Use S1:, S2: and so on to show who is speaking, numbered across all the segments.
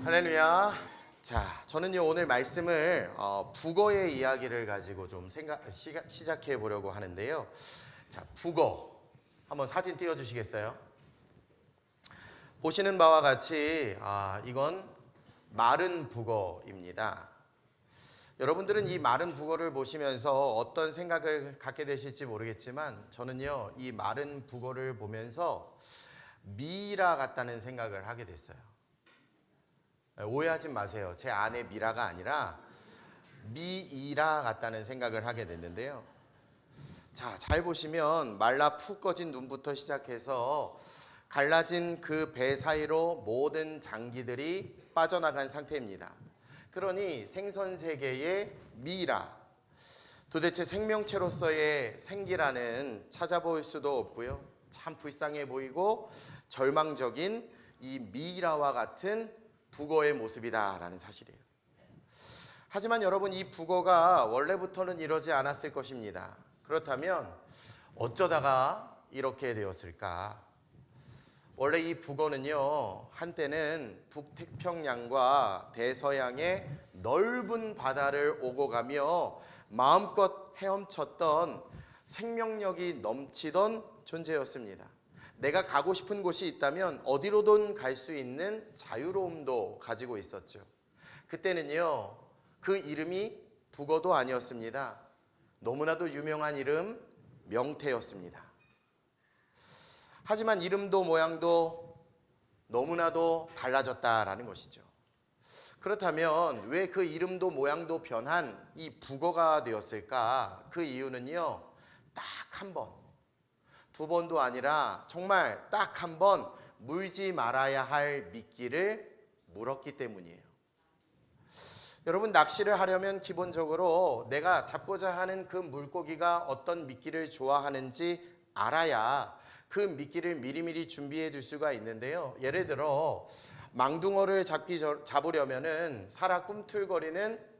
S1: 할렐루야. 자, 저는요 오늘 말씀을 북어의 이야기를 가지고 좀 시작해 보려고 하는데요. 자, 북어 한번 사진 띄워주시겠어요? 보시는 바와 같이 이건 마른 북어입니다. 여러분들은 이 마른 북어를 보시면서 어떤 생각을 갖게 되실지 모르겠지만 저는요 이 마른 북어를 보면서 미라 같다는 생각을 하게 됐어요. 오해하지 마세요. 제 아내 미라가 아니라 미이라 같다는 생각을 하게 됐는데요. 자, 잘 보시면 말라 푹 꺼진 눈부터 시작해서 갈라진 그 배 사이로 모든 장기들이 빠져나간 상태입니다. 그러니 생선 세계의 미이라, 도대체 생명체로서의 생기라는 찾아볼 수도 없고요. 참 불쌍해 보이고 절망적인 이 미이라와 같은 북어의 모습이다라는 사실이에요. 하지만 여러분, 이 북어가 원래부터는 이러지 않았을 것입니다. 그렇다면 어쩌다가 이렇게 되었을까? 원래 이 북어는요 한때는 북태평양과 대서양의 넓은 바다를 오고 가며 마음껏 헤엄쳤던 생명력이 넘치던 존재였습니다. 내가 가고 싶은 곳이 있다면 어디로든 갈 수 있는 자유로움도 가지고 있었죠. 그때는요 그 이름이 북어도 아니었습니다. 너무나도 유명한 이름 명태였습니다. 하지만 이름도 모양도 너무나도 달라졌다라는 것이죠. 그렇다면 왜 그 이름도 모양도 변한 이 북어가 되었을까? 그 이유는요 딱 한 번, 두 번도 아니라 정말 딱 한 번 물지 말아야 할 미끼를 물었기 때문이에요. 여러분, 낚시를 하려면 기본적으로 내가 잡고자 하는 그 물고기가 어떤 미끼를 좋아하는지 알아야 그 미끼를 미리미리 준비해 둘 수가 있는데요. 예를 들어 망둥어를 잡으려면은 살아 꿈틀거리는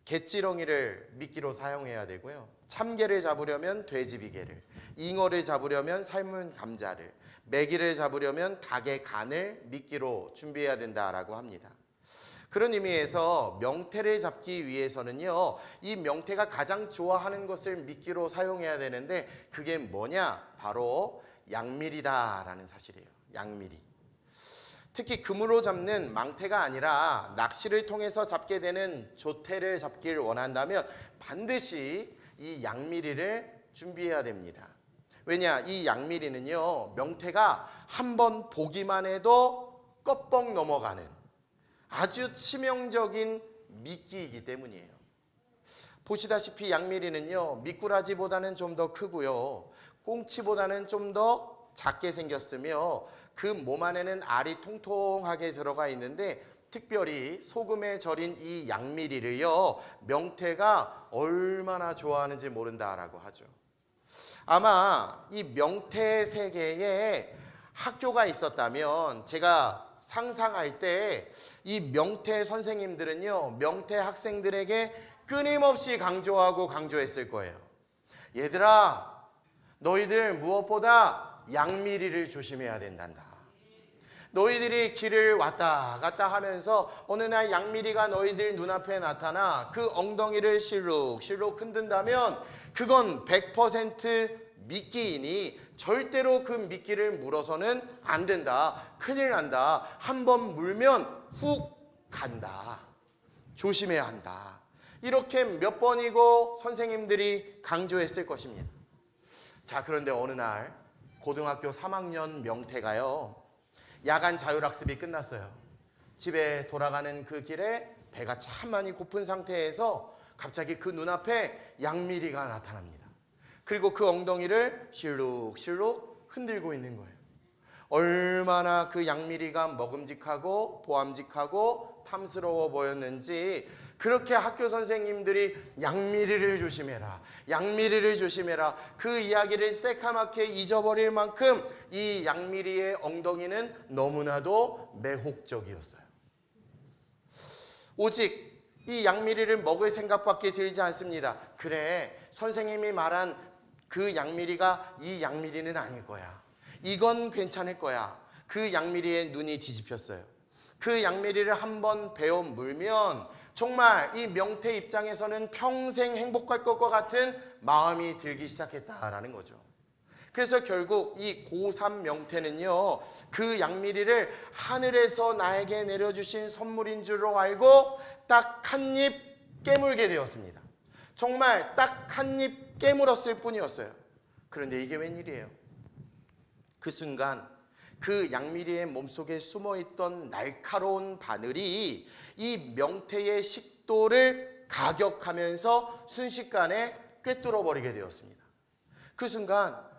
S1: 갯지렁이를 미끼로 사용해야 되고요. 참게를 잡으려면 돼지비계를, 잉어를 잡으려면 삶은 감자를, 메기를 잡으려면 닭의 간을 미끼로 준비해야 된다라고 합니다. 그런 의미에서 명태를 잡기 위해서는요 이 명태가 가장 좋아하는 것을 미끼로 사용해야 되는데 그게 뭐냐? 바로 양미리다라는 사실이에요. 양미리. 특히 금으로 잡는 망태가 아니라 낚시를 통해서 잡게 되는 조태를 잡기를 원한다면 반드시 이 양미리를 준비해야 됩니다. 왜냐? 이 양미리는요 명태가 한번 보기만 해도 껍벅 넘어가는 아주 치명적인 미끼이기 때문이에요. 보시다시피 양미리는요 미꾸라지보다는 좀 더 크고요 꽁치보다는 좀 더 작게 생겼으며 그 몸 안에는 알이 통통하게 들어가 있는데 특별히 소금에 절인 이 양미리를요 명태가 얼마나 좋아하는지 모른다라고 하죠. 아마 이 명태 세계에 학교가 있었다면 제가 상상할 때 이 명태 선생님들은요 명태 학생들에게 끊임없이 강조했을 거예요. 얘들아, 너희들 무엇보다 양미리를 조심해야 된단다. 너희들이 길을 왔다 갔다 하면서 어느 날 양미리가 너희들 눈앞에 나타나 그 엉덩이를 실룩실룩 흔든다면 그건 100% 미끼이니 절대로 그 미끼를 물어서는 안 된다. 큰일 난다. 한번 물면 훅 간다. 조심해야 한다. 이렇게 몇 번이고 선생님들이 강조했을 것입니다. 자, 그런데 어느 날 고등학교 3학년 명태가요 야간 자율학습이 끝났어요. 집에 돌아가는 그 길에 배가 참 많이 고픈 상태에서 갑자기 그 눈앞에 양미리가 나타납니다. 그리고 그 엉덩이를 실룩실룩 흔들고 있는 거예요. 얼마나 그 양미리가 먹음직하고 보암직하고 탐스러워 보였는지 그렇게 학교 선생님들이 양미리를 조심해라, 양미리를 조심해라 그 이야기를 새카맣게 잊어버릴 만큼 이 양미리의 엉덩이는 너무나도 매혹적이었어요. 오직 이 양미리를 먹을 생각밖에 들지 않습니다. 그래, 선생님이 말한 그 양미리가 이 양미리는 아닐 거야. 이건 괜찮을 거야. 그 양미리의 눈이 뒤집혔어요. 그 양미리를 한번 베어 물면 정말 이 명태 입장에서는 평생 행복할 것과 같은 마음이 들기 시작했다라는 거죠. 그래서 결국 이 고3 명태는요, 그 양미리를 하늘에서 나에게 내려주신 선물인 줄로 알고 딱 한 입 깨물게 되었습니다. 정말 딱 한 입 깨물었을 뿐이었어요. 그런데 이게 웬일이에요? 그 순간 그 양미리의 몸속에 숨어있던 날카로운 바늘이 이 명태의 식도를 가격하면서 순식간에 꿰뚫어 버리게 되었습니다. 그 순간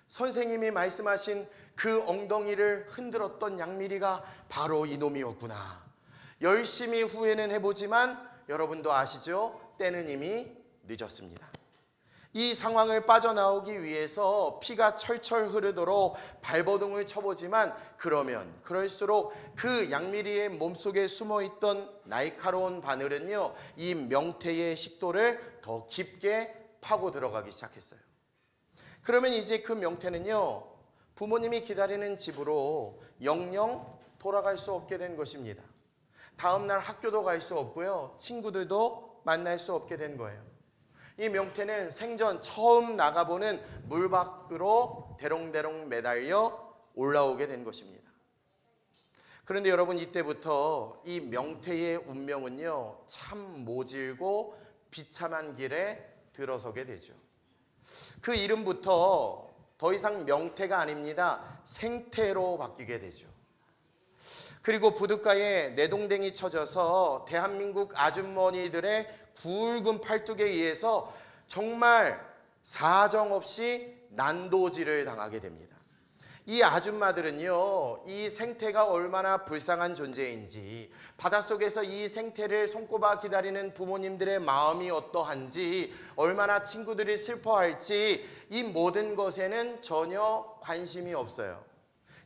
S1: 선생님이 말씀하신 그 엉덩이를 흔들었던 양미리가 바로 이놈이었구나. 열심히 후회는 해보지만 여러분도 아시죠? 때는 이미 늦었습니다. 이 상황을 빠져나오기 위해서 피가 철철 흐르도록 발버둥을 쳐보지만 그럴수록 그 양미리의 몸속에 숨어있던 날카로운 바늘은요, 이 명태의 식도를 더 깊게 파고 들어가기 시작했어요. 그러면 이제 그 명태는요, 부모님이 기다리는 집으로 영영 돌아갈 수 없게 된 것입니다. 다음날 학교도 갈 수 없고요, 친구들도 만날 수 없게 된 거예요. 이 명태는 생전 처음 나가보는 물 밖으로 대롱대롱 매달려 올라오게 된 것입니다. 그런데 여러분, 이때부터 이 명태의 운명은요, 참 모질고 비참한 길에 들어서게 되죠. 그 이름부터 더 이상 명태가 아닙니다. 생태로 바뀌게 되죠. 그리고 부둣가에 내동댕이 쳐져서 대한민국 아주머니들의 굵은 팔뚝에 의해서 정말 사정없이 난도질을 당하게 됩니다. 이 아줌마들은요, 이 생태가 얼마나 불쌍한 존재인지, 바닷속에서 이 생태를 손꼽아 기다리는 부모님들의 마음이 어떠한지, 얼마나 친구들이 슬퍼할지, 이 모든 것에는 전혀 관심이 없어요.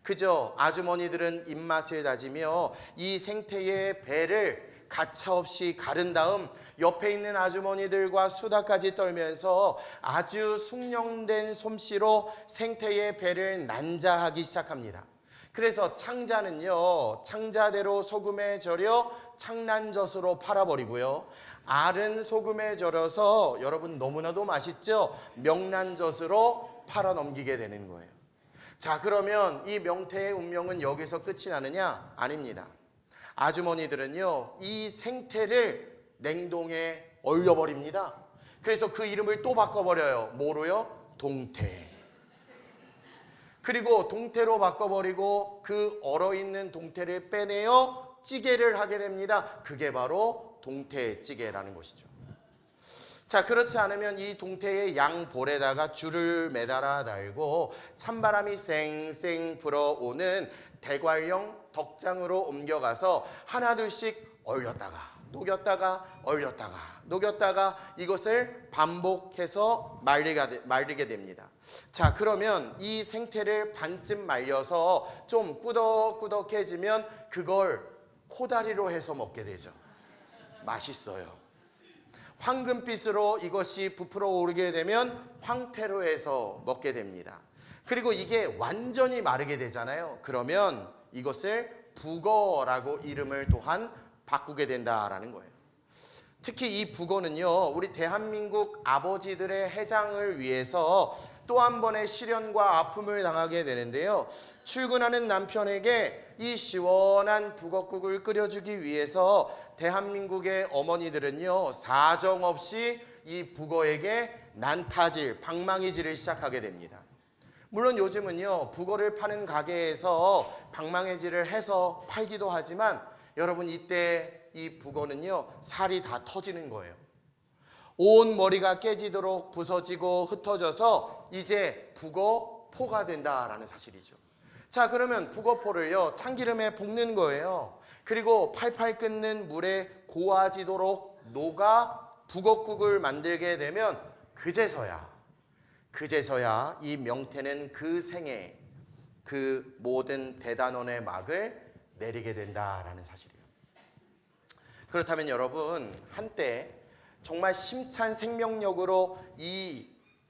S1: 그저 아주머니들은 입맛을 다지며 이 생태의 배를 가차없이 가른 다음 옆에 있는 아주머니들과 수다까지 떨면서 아주 숙련된 솜씨로 생태의 배를 난자하기 시작합니다. 그래서 창자는요, 창자대로 소금에 절여 창난젓으로 팔아버리고요, 알은 소금에 절여서 여러분 너무나도 맛있죠? 명란젓으로 팔아넘기게 되는 거예요. 자, 그러면 이 명태의 운명은 여기서 끝이 나느냐? 아닙니다. 아주머니들은요, 이 생태를 냉동에 얼려버립니다. 그래서 그 이름을 또 바꿔버려요. 뭐로요? 동태. 그리고 동태로 바꿔버리고 그 얼어있는 동태를 빼내어 찌개를 하게 됩니다. 그게 바로 동태찌개라는 것이죠. 자, 그렇지 않으면 이 동태의 양볼에다가 줄을 매달아 달고 찬바람이 쌩쌩 불어오는 대관령 덕장으로 옮겨가서 하나둘씩 얼렸다가 녹였다가 얼렸다가 녹였다가 이것을 반복해서 말리게 됩니다. 자, 그러면 이 생태를 반쯤 말려서 좀 꾸덕꾸덕해지면 그걸 코다리로 해서 먹게 되죠. 맛있어요. 황금빛으로 이것이 부풀어 오르게 되면 황태로 해서 먹게 됩니다. 그리고 이게 완전히 마르게 되잖아요. 그러면 이것을 북어라고 이름을 또한 바꾸게 된다라는 거예요. 특히 이 북어는요, 우리 대한민국 아버지들의 해장을 위해서 또 한 번의 시련과 아픔을 당하게 되는데요, 출근하는 남편에게 이 시원한 북어국을 끓여주기 위해서 대한민국의 어머니들은요, 사정없이 이 북어에게 난타질, 방망이질을 시작하게 됩니다. 물론 요즘은요, 북어를 파는 가게에서 방망이질을 해서 팔기도 하지만 여러분, 이때 이 북어는요, 살이 다 터지는 거예요. 온 머리가 깨지도록 부서지고 흩어져서 이제 북어포가 된다라는 사실이죠. 자, 그러면 북어포를요, 참기름에 볶는 거예요. 그리고 팔팔 끓는 물에 고아지도록 녹아 북어국을 만들게 되면 그제서야 이 명태는 그 생에 그 모든 대단원의 막을 내리게 된다라는 사실이에요. 그렇다면 여러분, 한때 정말 심찬 생명력으로 이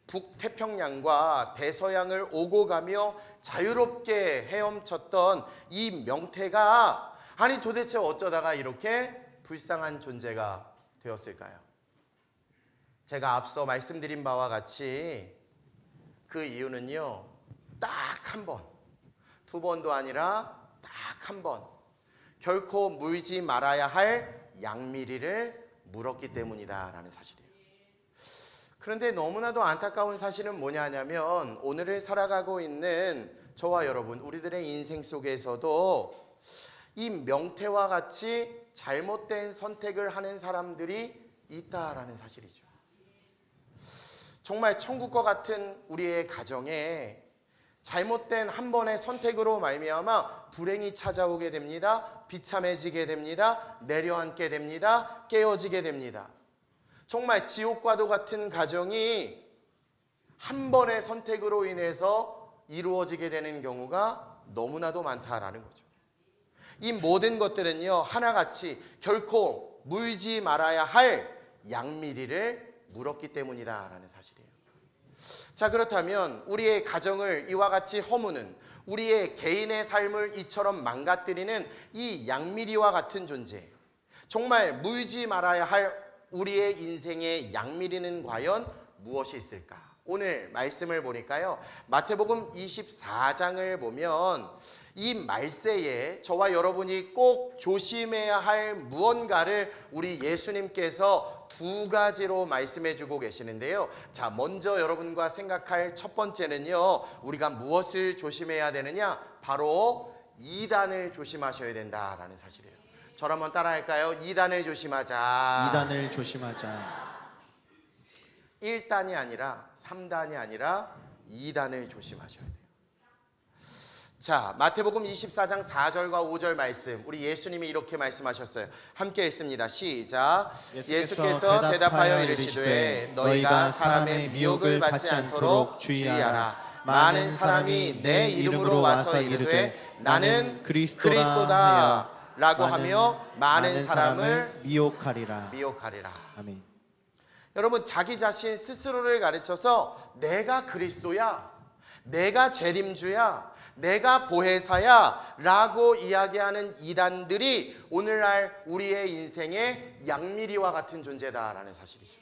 S1: 북태평양과 대서양을 오고 가며 자유롭게 헤엄쳤던 이 명태가 아니 도대체 어쩌다가 이렇게 불쌍한 존재가 되었을까요? 제가 앞서 말씀드린 바와 같이 그 이유는요, 딱 한 번, 두 번도 아니라 딱 한 번, 결코 물지 말아야 할 양미리를 물었기 때문이다라는 사실이에요. 그런데 너무나도 안타까운 사실은 뭐냐면 오늘을 살아가고 있는 저와 여러분, 우리들의 인생 속에서도 이 명태와 같이 잘못된 선택을 하는 사람들이 있다라는 사실이죠. 정말 천국과 같은 우리의 가정에 잘못된 한 번의 선택으로 말미암아 불행이 찾아오게 됩니다. 비참해지게 됩니다. 내려앉게 됩니다. 깨어지게 됩니다. 정말 지옥과도 같은 가정이 한 번의 선택으로 인해서 이루어지게 되는 경우가 너무나도 많다라는 거죠. 이 모든 것들은요, 하나같이 결코 물지 말아야 할 양미리를 물었기 때문이다라는 사실이에요. 자, 그렇다면 우리의 가정을 이와 같이 허무는, 우리의 개인의 삶을 이처럼 망가뜨리는 이 양미리와 같은 존재, 정말 물지 말아야 할 우리의 인생의 양미리는 과연 무엇이 있을까? 오늘 말씀을 보니까요, 마태복음 24장을 보면 이 말세에 저와 여러분이 꼭 조심해야 할 무언가를 우리 예수님께서 두 가지로 말씀해 주고 계시는데요. 자, 먼저 여러분과 생각할 첫 번째는요, 우리가 무엇을 조심해야 되느냐? 바로 이단을 조심하셔야 된다라는 사실이에요. 저를 한번 따라할까요? 이단을 조심하자.
S2: 이단을 조심하자.
S1: 1단이 아니라 3단이 아니라 2단을 조심하셔야 돼요. 자, 마태복음 24장 4절과 5절 말씀, 우리 예수님이 이렇게 말씀하셨어요. 함께 읽습니다. 시작. 예수께서 대답하여 이르시되 너희가 사람의 미혹을 받지 않도록 주의하라. 많은 사람이 내 이름으로 와서 이르되 나는 그리스도다 라고 하며 많은 사람을
S2: 미혹하리라. 아멘.
S1: 여러분, 자기 자신 스스로를 가르쳐서 내가 그리스도야, 내가 재림주야, 내가 보혜사야 라고 이야기하는 이단들이 오늘날 우리의 인생의 양미리와 같은 존재다라는 사실이죠.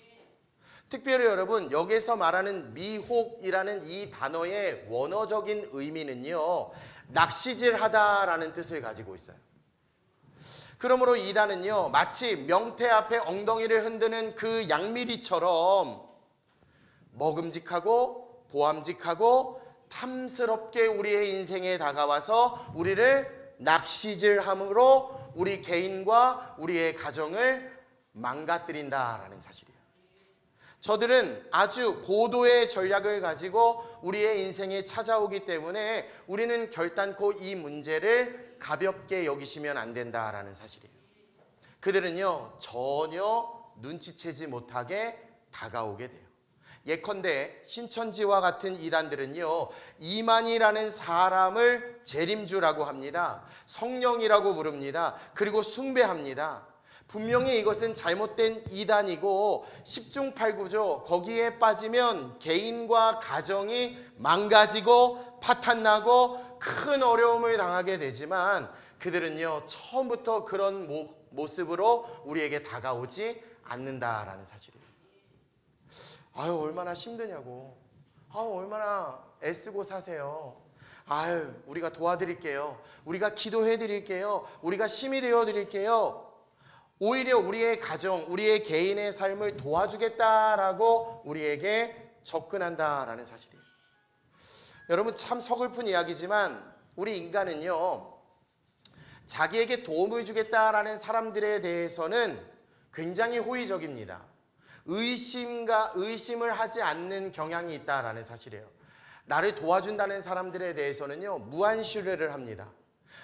S1: 특별히 여러분, 여기서 말하는 미혹이라는 이 단어의 원어적인 의미는요, 낚시질하다라는 뜻을 가지고 있어요. 그러므로 이단은요, 마치 명태 앞에 엉덩이를 흔드는 그 양미리처럼 먹음직하고 보암직하고 탐스럽게 우리의 인생에 다가와서 우리를 낚시질함으로 우리 개인과 우리의 가정을 망가뜨린다라는 사실이에요. 저들은 아주 고도의 전략을 가지고 우리의 인생에 찾아오기 때문에 우리는 결단코 이 문제를 가볍게 여기시면 안 된다라는 사실이에요. 그들은요, 전혀 눈치채지 못하게 다가오게 돼요. 예컨대 신천지와 같은 이단들은요, 이만희라는 사람을 재림주라고 합니다. 성령이라고 부릅니다. 그리고 숭배합니다. 분명히 이것은 잘못된 이단이고 10중 8구죠. 거기에 빠지면 개인과 가정이 망가지고 파탄나고 큰 어려움을 당하게 되지만 그들은요, 처음부터 그런 모습으로 우리에게 다가오지 않는다라는 사실이에요. 아유, 얼마나 힘드냐고. 아유, 얼마나 애쓰고 사세요. 아유, 우리가 도와드릴게요. 우리가 기도해드릴게요. 우리가 힘이 되어드릴게요. 오히려 우리의 가정, 우리의 개인의 삶을 도와주겠다라고 우리에게 접근한다라는 사실이에요. 여러분, 참 서글픈 이야기지만 우리 인간은요, 자기에게 도움을 주겠다라는 사람들에 대해서는 굉장히 호의적입니다. 의심을 하지 않는 경향이 있다라는 사실이에요. 나를 도와준다는 사람들에 대해서는요, 무한 신뢰를 합니다.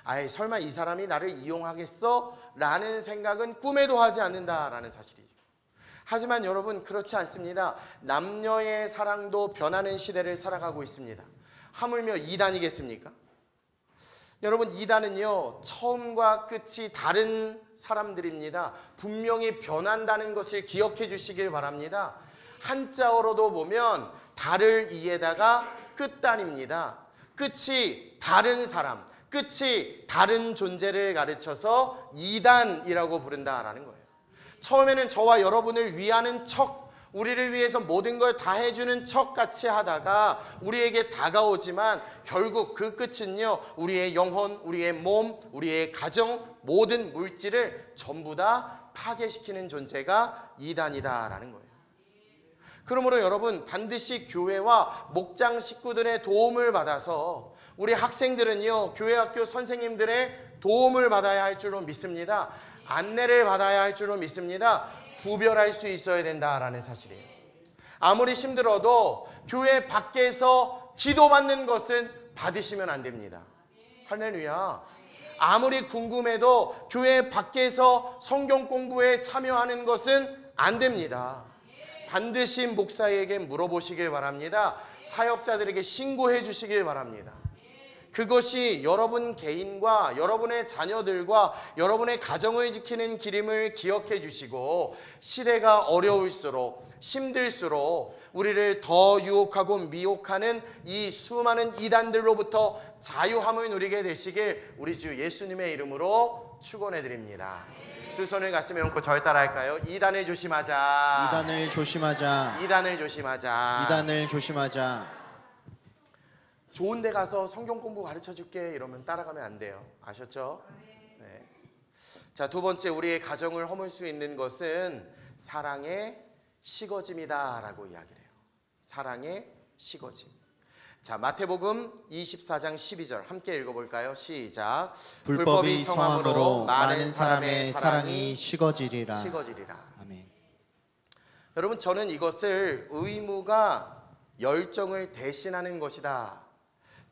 S1: 아이, 설마 이 사람이 나를 이용하겠어? 라는 생각은 꿈에도 하지 않는다라는 사실이죠. 하지만 여러분, 그렇지 않습니다. 남녀의 사랑도 변하는 시대를 살아가고 있습니다. 하물며 이단이겠습니까? 여러분, 이단은요, 처음과 끝이 다른 사람들입니다. 분명히 변한다는 것을 기억해 주시길 바랍니다. 한자어로도 보면 달을 이에다가 끝단입니다. 끝이 다른 사람, 끝이 다른 존재를 가르쳐서 이단이라고 부른다라는 거예요. 처음에는 저와 여러분을 위하는 척, 우리를 위해서 모든 걸 다 해주는 척 같이 하다가 우리에게 다가오지만 결국 그 끝은요, 우리의 영혼, 우리의 몸, 우리의 가정, 모든 물질을 전부 다 파괴시키는 존재가 이단이다라는 거예요. 그러므로 여러분, 반드시 교회와 목장 식구들의 도움을 받아서 우리 학생들은요, 교회 학교 선생님들의 도움을 받아야 할 줄로 믿습니다. 안내를 받아야 할 줄로 믿습니다. 구별할 수 있어야 된다라는 사실이에요. 아무리 힘들어도 교회 밖에서 기도받는 것은 받으시면 안 됩니다. 할렐루야. 아무리 궁금해도 교회 밖에서 성경 공부에 참여하는 것은 안 됩니다. 반드시 목사에게 물어보시길 바랍니다. 사역자들에게 신고해 주시길 바랍니다. 그것이 여러분 개인과 여러분의 자녀들과 여러분의 가정을 지키는 길임을 기억해 주시고, 시대가 어려울수록 힘들수록 우리를 더 유혹하고 미혹하는 이 수많은 이단들로부터 자유함을 누리게 되시길 우리 주 예수님의 이름으로 축원해 드립니다. 두 손을 가슴에 얹고 절 따라 할까요? 이단을 조심하자.
S2: 이단을 조심하자.
S1: 이단을 조심하자.
S2: 이단을 조심하자.
S1: 좋은 데 가서 성경 공부 가르쳐 줄게 이러면 따라가면 안 돼요. 아셨죠? 네. 자, 두 번째, 우리의 가정을 허물 수 있는 것은 사랑의 식어짐이다라고 이야기를 해요. 사랑의 식어짐. 자, 마태복음 24장 12절 함께 읽어볼까요? 시작.
S2: 불법이 성함으로 많은 사람의 사랑이 식어지리라.
S1: 식어지리라.
S2: 아멘.
S1: 여러분, 저는 이것을 의무가 열정을 대신하는 것이다,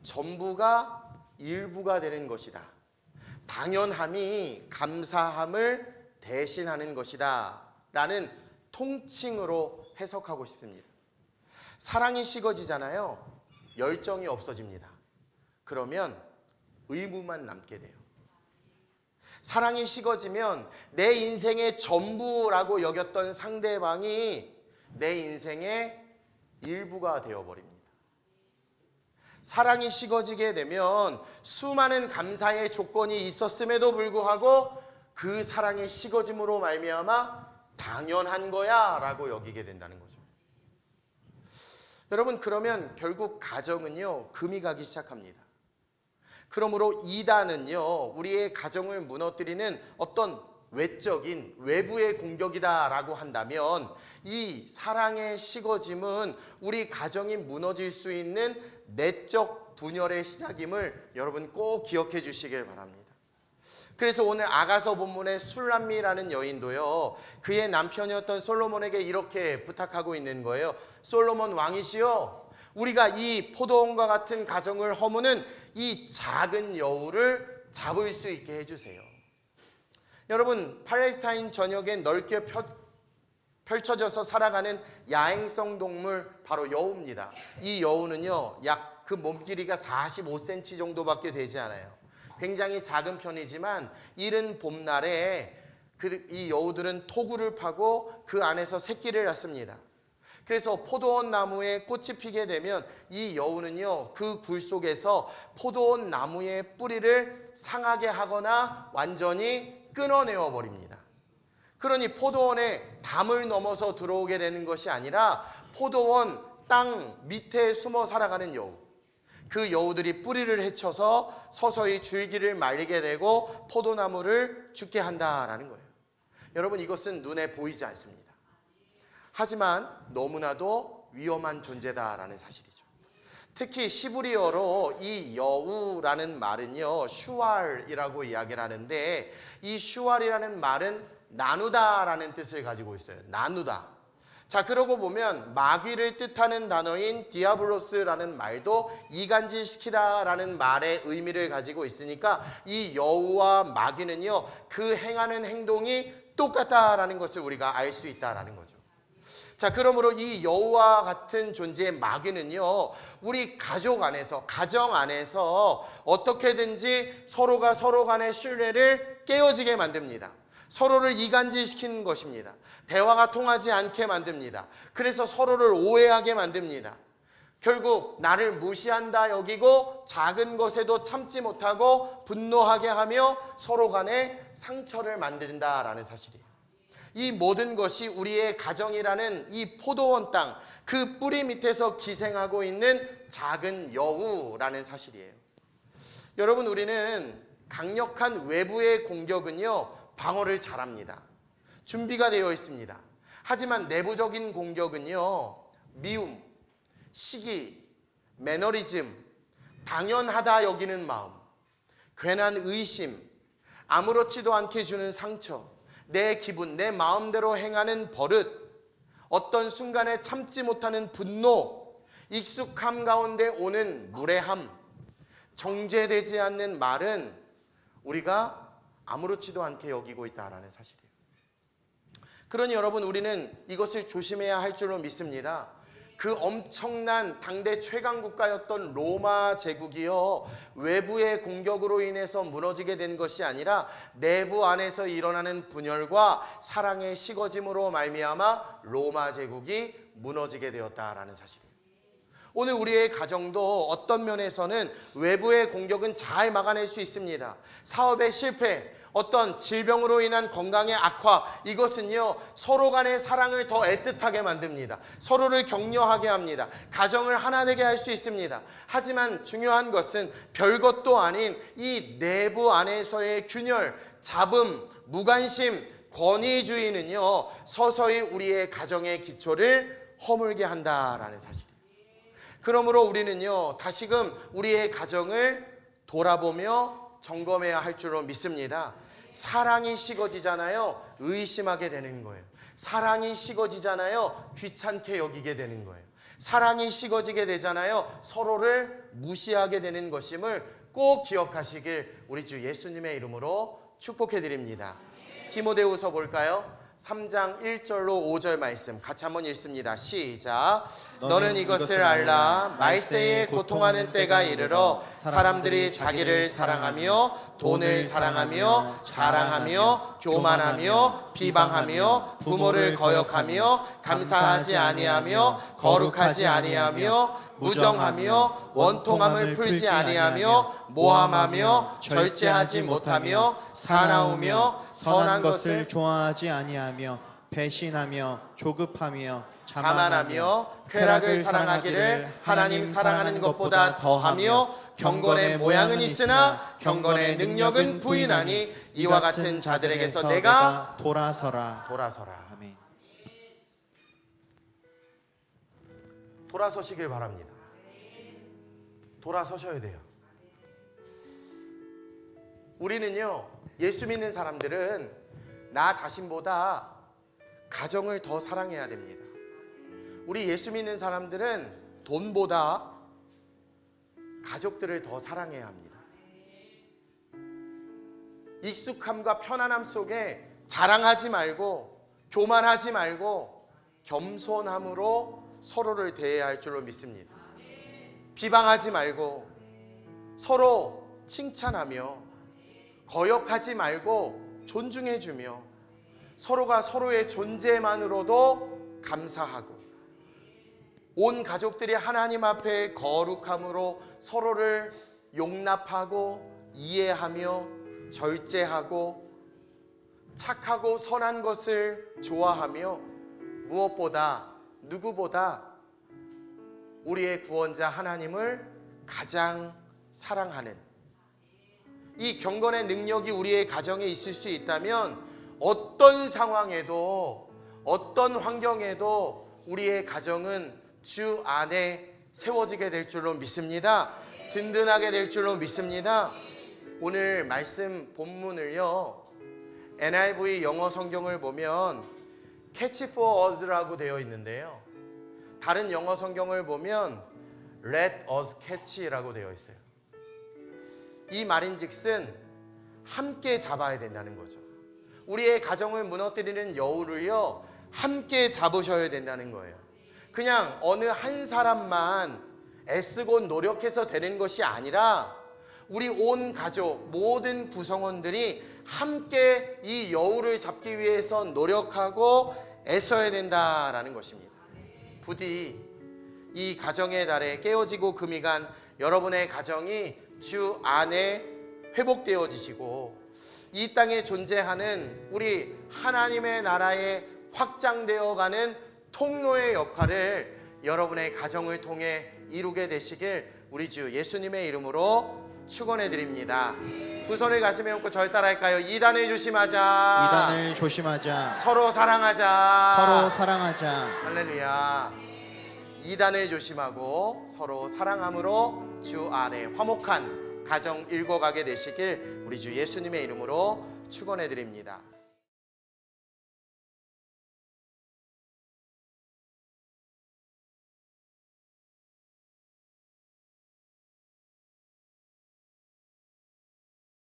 S1: 전부가 일부가 되는 것이다, 당연함이 감사함을 대신하는 것이다 라는 통칭으로 해석하고 싶습니다. 사랑이 식어지잖아요. 열정이 없어집니다. 그러면 의무만 남게 돼요. 사랑이 식어지면 내 인생의 전부라고 여겼던 상대방이 내 인생의 일부가 되어버립니다. 사랑이 식어지게 되면 수많은 감사의 조건이 있었음에도 불구하고 그 사랑의 식어짐으로 말미암아 당연한 거야 라고 여기게 된다는 거죠. 여러분, 그러면 결국 가정은요, 금이 가기 시작합니다. 그러므로 이단은요, 우리의 가정을 무너뜨리는 어떤 외적인 외부의 공격이다라고 한다면, 이 사랑의 식어짐은 우리 가정이 무너질 수 있는 내적 분열의 시작임을 여러분 꼭 기억해 주시길 바랍니다. 그래서 오늘 아가서 본문의 술람미라는 여인도요, 그의 남편이었던 솔로몬에게 이렇게 부탁하고 있는 거예요. 솔로몬 왕이시여, 우리가 이 포도원과 같은 가정을 허무는 이 작은 여우를 잡을 수 있게 해주세요. 여러분, 팔레스타인 전역에 넓게 펼쳐져서 살아가는 야행성 동물, 바로 여우입니다. 이 여우는요, 약 그 몸 길이가 45cm 정도밖에 되지 않아요. 굉장히 작은 편이지만 이른 봄날에 이 여우들은 토구를 파고 그 안에서 새끼를 낳습니다. 그래서 포도원 나무에 꽃이 피게 되면 이 여우는요, 그 굴 속에서 포도원 나무의 뿌리를 상하게 하거나 완전히 끊어내어 버립니다. 그러니 포도원에 담을 넘어서 들어오게 되는 것이 아니라 포도원 땅 밑에 숨어 살아가는 여우, 그 여우들이 뿌리를 헤쳐서 서서히 줄기를 말리게 되고 포도나무를 죽게 한다라는 거예요. 여러분, 이것은 눈에 보이지 않습니다. 하지만 너무나도 위험한 존재다라는 사실이죠. 특히 시브리어로 이 여우라는 말은요, 슈알이라고 이야기를 하는데, 이 슈알이라는 말은 나누다라는 뜻을 가지고 있어요. 나누다. 자, 그러고 보면 마귀를 뜻하는 단어인 디아블로스라는 말도 이간질시키다라는 말의 의미를 가지고 있으니까 이 여우와 마귀는요, 그 행하는 행동이 똑같다라는 것을 우리가 알 수 있다라는 거죠. 자, 그러므로 이 여우와 같은 존재의 마귀는요, 우리 가족 안에서, 가정 안에서 어떻게든지 서로가 서로 간의 신뢰를 깨어지게 만듭니다. 서로를 이간질시키는 것입니다. 대화가 통하지 않게 만듭니다. 그래서 서로를 오해하게 만듭니다. 결국 나를 무시한다 여기고 작은 것에도 참지 못하고 분노하게 하며 서로 간에 상처를 만든다라는 사실이에요. 이 모든 것이 우리의 가정이라는 이 포도원 땅, 그 뿌리 밑에서 기생하고 있는 작은 여우라는 사실이에요. 여러분, 우리는 강력한 외부의 공격은요, 방어를 잘합니다. 준비가 되어 있습니다. 하지만 내부적인 공격은요, 미움, 시기, 매너리즘, 당연하다 여기는 마음, 괜한 의심, 아무렇지도 않게 주는 상처, 내 기분, 내 마음대로 행하는 버릇, 어떤 순간에 참지 못하는 분노, 익숙함 가운데 오는 무례함, 정죄되지 않는 말은 우리가 아무렇지도 않게 여기고 있다라는 사실이에요. 그러니 여러분, 우리는 이것을 조심해야 할 줄로 믿습니다. 그 엄청난 당대 최강 국가였던 로마 제국이요, 외부의 공격으로 인해서 무너지게 된 것이 아니라 내부 안에서 일어나는 분열과 사랑의 식어짐으로 말미암아 로마 제국이 무너지게 되었다라는 사실이에요. 오늘 우리의 가정도 어떤 면에서는 외부의 공격은 잘 막아낼 수 있습니다. 사업의 실패, 어떤 질병으로 인한 건강의 악화, 이것은요 서로 간의 사랑을 더 애틋하게 만듭니다. 서로를 격려하게 합니다. 가정을 하나 되게 할 수 있습니다. 하지만 중요한 것은 별것도 아닌 이 내부 안에서의 균열, 잡음, 무관심, 권위주의는요 서서히 우리의 가정의 기초를 허물게 한다라는 사실이에요. 그러므로 우리는요 다시금 우리의 가정을 돌아보며 점검해야 할 줄로 믿습니다. 사랑이 식어지잖아요, 의심하게 되는 거예요. 사랑이 식어지잖아요, 귀찮게 여기게 되는 거예요. 사랑이 식어지게 되잖아요, 서로를 무시하게 되는 것임을 꼭 기억하시길 우리 주 예수님의 이름으로 축복해 드립니다. 디모데후서 볼까요? 3장 1절로 5절 말씀 같이 한번 읽습니다. 시작. 너는 이것을 알라. 말세에 고통하는 때가 이르러 사람들이 자기를 사랑하며 돈을 사랑하며 자랑하며 교만하며 비방하며 부모를 거역하며 감사하지 아니하며 거룩하지 아니하며 무정하며 원통함을 풀지 아니하며 모함하며 절제하지 못하며 사나우며
S2: 선한 것을 좋아하지 아니하며 배신하며 조급하며
S1: 자만하며 쾌락을 사랑하기를 하나님 사랑하는 것보다 더하며 경건의 모양은 있으나 경건의 능력은 부인하니 이와 같은 자들에게서 내가
S2: 돌아서라.
S1: 아멘.
S2: 아멘.
S1: 돌아서시길 바랍니다. 돌아서셔야 돼요. 우리는요 예수 믿는 사람들은 나 자신보다 가정을 더 사랑해야 됩니다. 우리 예수 믿는 사람들은 돈보다 가족들을 더 사랑해야 합니다. 익숙함과 편안함 속에 자랑하지 말고 교만하지 말고 겸손함으로 서로를 대해야 할 줄로 믿습니다. 비방하지 말고 서로 칭찬하며 거역하지 말고 존중해주며 서로가 서로의 존재만으로도 감사하고 온 가족들이 하나님 앞에 거룩함으로 서로를 용납하고 이해하며 절제하고 착하고 선한 것을 좋아하며 무엇보다 누구보다 우리의 구원자 하나님을 가장 사랑하는 이 경건의 능력이 우리의 가정에 있을 수 있다면 어떤 상황에도 어떤 환경에도 우리의 가정은 주 안에 세워지게 될 줄로 믿습니다. 든든하게 될 줄로 믿습니다. 오늘 말씀 본문을요 NIV 영어 성경을 보면 Catch for us라고 되어 있는데요, 다른 영어 성경을 보면 Let us catch라고 되어 있어요. 이 말인즉슨 함께 잡아야 된다는 거죠. 우리의 가정을 무너뜨리는 여우를요 함께 잡으셔야 된다는 거예요. 그냥 어느 한 사람만 애쓰고 노력해서 되는 것이 아니라 우리 온 가족 모든 구성원들이 함께 이 여우를 잡기 위해서 노력하고 애써야 된다라는 것입니다. 부디 이 가정의 달에 깨어지고 금이 간 여러분의 가정이 주 안에 회복되어지시고 이 땅에 존재하는 우리 하나님의 나라에 확장되어가는 통로의 역할을 여러분의 가정을 통해 이루게 되시길 우리 주 예수님의 이름으로 축원해 드립니다. 두 손을 가슴에 얹고 절 따라할까요? 이단을 조심하자.
S2: 이단을 조심하자.
S1: 서로 사랑하자.
S2: 서로 사랑하자.
S1: 할렐루야. 이단을 조심하고 서로 사랑함으로 주 안에 화목한 가정 읽어가게 되시길 우리 주 예수님의 이름으로 축원해 드립니다.